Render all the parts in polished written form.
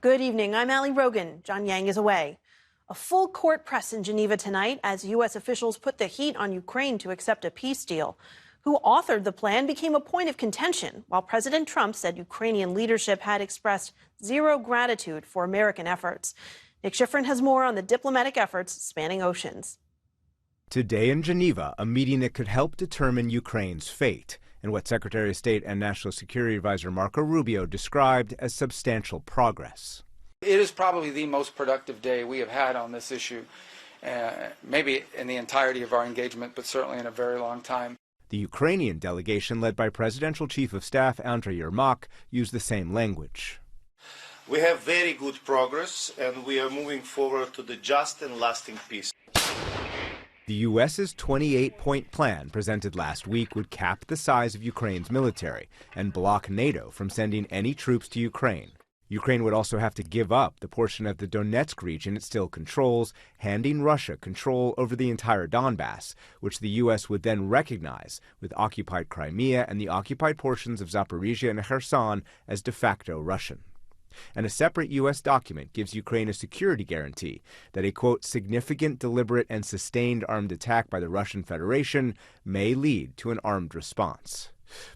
Good evening. I'm Ali Rogan. John Yang is away. A full court press in Geneva tonight as U.S. officials put the heat on Ukraine to accept a peace deal. Who authored the plan became a point of contention, while President Trump said Ukrainian leadership had expressed zero gratitude for American efforts. Nick Schifrin has more on the diplomatic efforts spanning oceans. Today in Geneva, a meeting that could help determine Ukraine's fate, and what Secretary of State and National Security Advisor Marco Rubio described as substantial progress. It is probably the most productive day we have had on this issue, maybe in the entirety of our engagement, but certainly in a very long time. The Ukrainian delegation, led by Presidential Chief of Staff Andriy Yermak, used the same language. We have very good progress, and we are moving forward to the just and lasting peace. The U.S.'s 28-point plan presented last week would cap the size of Ukraine's military and block NATO from sending any troops to Ukraine. Ukraine would also have to give up the portion of the Donetsk region it still controls, handing Russia control over the entire Donbass, which the U.S. would then recognize, with occupied Crimea and the occupied portions of Zaporizhia and Kherson as de facto Russian. And a separate U.S. document gives Ukraine a security guarantee that a, quote, significant, deliberate, and sustained armed attack by the Russian Federation may lead to an armed response.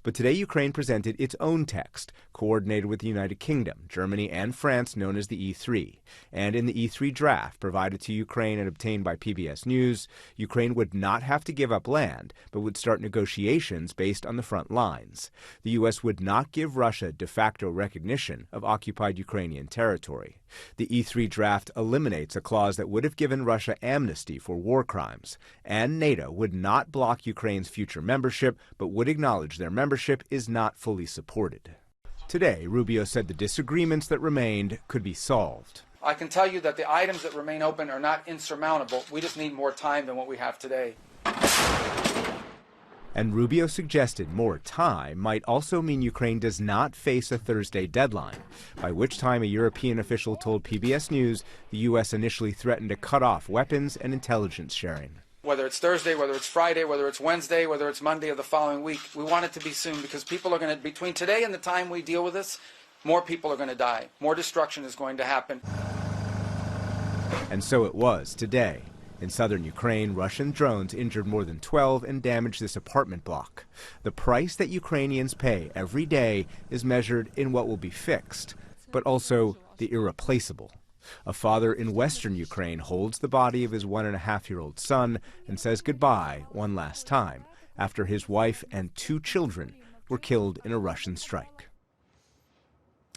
But today Ukraine presented its own text, coordinated with the United Kingdom, Germany, and France, known as the E3. And in the E3 draft provided to Ukraine and obtained by PBS News, Ukraine would not have to give up land, but would start negotiations based on the front lines. The U.S. would not give Russia de facto recognition of occupied Ukrainian territory. The E3 draft eliminates a clause that would have given Russia amnesty for war crimes, and NATO would not block Ukraine's future membership, but would acknowledge their membership is not fully supported. Today, Rubio said the disagreements that remained could be solved. I can tell you that the items that remain open are not insurmountable. We just need more time than what we have today. And Rubio suggested more time might also mean Ukraine does not face a Thursday deadline, by which time a European official told PBS News the U.S. initially threatened to cut off weapons and intelligence sharing. Whether it's Thursday, whether it's Friday, whether it's Wednesday, whether it's Monday of the following week, we want it to be soon because people are going to, between today and the time we deal with this, more people are going to die. More destruction is going to happen. And so it was today. In southern Ukraine, Russian drones injured more than 12 and damaged this apartment block. The price that Ukrainians pay every day is measured in what will be fixed, but also the irreplaceable. A father in western Ukraine holds the body of his 1.5-year-old son and says goodbye one last time after his wife and 2 children were killed in a Russian strike.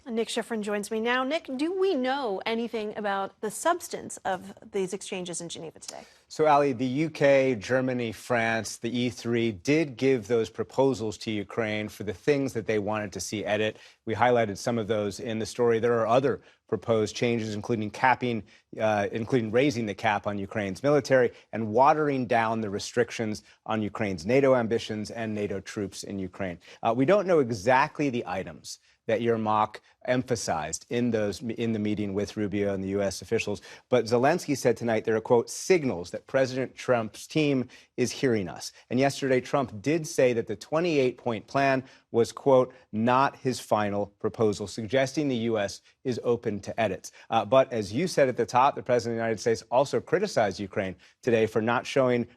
Nick Schifrin joins me now. Nick, do we know anything about the substance of these exchanges in Geneva today? So, Ali, the UK, Germany, France, the E3 did give those proposals to Ukraine for the things that they wanted to see edit. We highlighted some of those in the story. There are other proposed changes, including raising the cap on Ukraine's military and watering down the restrictions on Ukraine's NATO ambitions and NATO troops in Ukraine. We don't know exactly the items that Yermak emphasized in the meeting with Rubio and the U.S. officials. But Zelensky said tonight there are, quote, signals that President Trump's team is hearing us. And yesterday, Trump did say that the 28-point plan was, quote, not his final proposal, suggesting the U.S. is open to edits. But as you said at the top, the President of the United States also criticized Ukraine today for not showing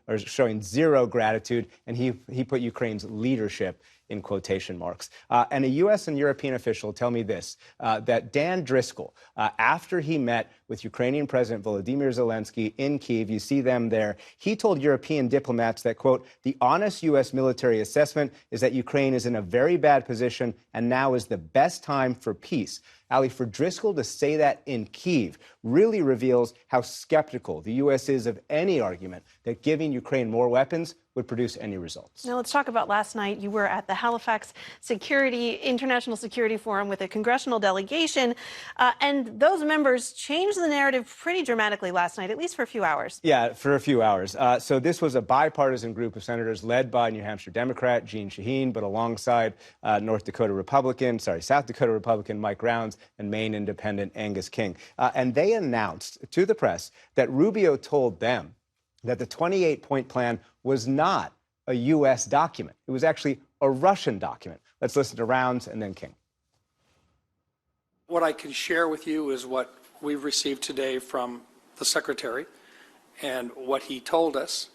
zero gratitude, and he put Ukraine's leadership in quotation marks. And a U.S. and European official tell me this, that Dan Driscoll, after he met with Ukrainian President Volodymyr Zelensky in Kyiv, you see them there, he told European diplomats that, quote, the honest U.S. military assessment is that Ukraine is in a very bad position and now is the best time for peace. Ali, for Driscoll to say that in Kyiv really reveals how skeptical the U.S. is of any argument that giving Ukraine more weapons would produce any results. Now let's talk about last night. You were at the Halifax International Security Forum with a congressional delegation, and those members changed the narrative pretty dramatically last night, at least for a few hours. Yeah, for a few hours. So this was a bipartisan group of senators led by New Hampshire Democrat Jeanne Shaheen, but alongside South Dakota Republican Mike Rounds and Maine Independent Angus King. And they announced to the press that Rubio told them that the 28-point plan was not a U.S. document. It was actually a Russian document. Let's listen to Rounds and then King. What I can share with you is what we've received today from the Secretary, and what he told us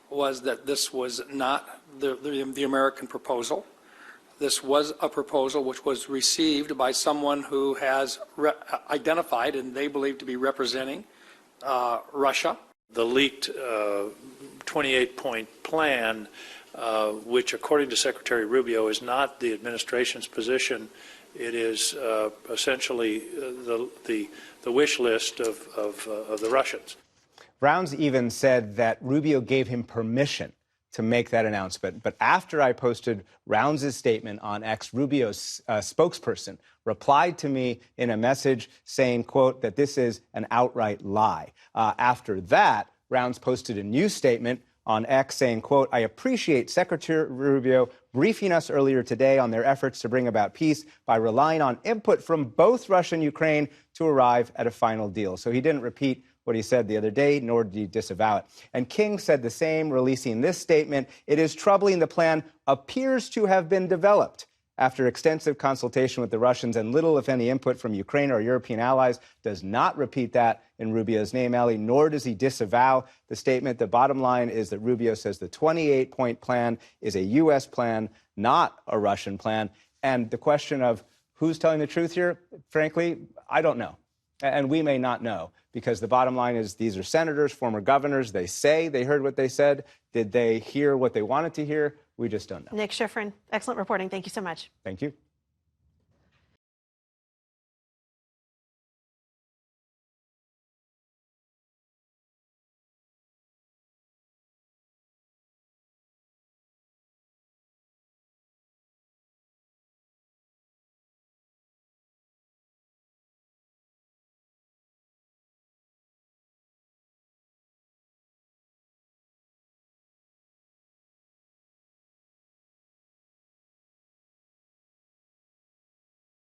was that this was not the American proposal. This was a proposal which was received by someone who has identified and they believe to be representing Russia. The leaked 28-point plan, which according to Secretary Rubio is not the administration's position. It is essentially the wish list of the Russians. Rounds even said that Rubio gave him permission to make that announcement. But after I posted Rounds' statement on X, Rubio's spokesperson replied to me in a message saying, quote, that this is an outright lie. After that, Rounds posted a new statement on X saying, quote, I appreciate Secretary Rubio briefing us earlier today on their efforts to bring about peace by relying on input from both Russia and Ukraine to arrive at a final deal. So he didn't repeat what he said the other day, nor did he disavow it. And King said the same, releasing this statement. It is troubling the plan appears to have been developed after extensive consultation with the Russians and little, if any, input from Ukraine or European allies. Does not repeat that in Rubio's name, Ali, nor does he disavow the statement. The bottom line is that Rubio says the 28-point plan is a U.S. plan, not a Russian plan. And the question of who's telling the truth here, frankly, I don't know. And we may not know, because the bottom line is these are senators, former governors. They say they heard what they said. Did they hear what they wanted to hear? We just don't know. Nick Schifrin, excellent reporting. Thank you so much. Thank you.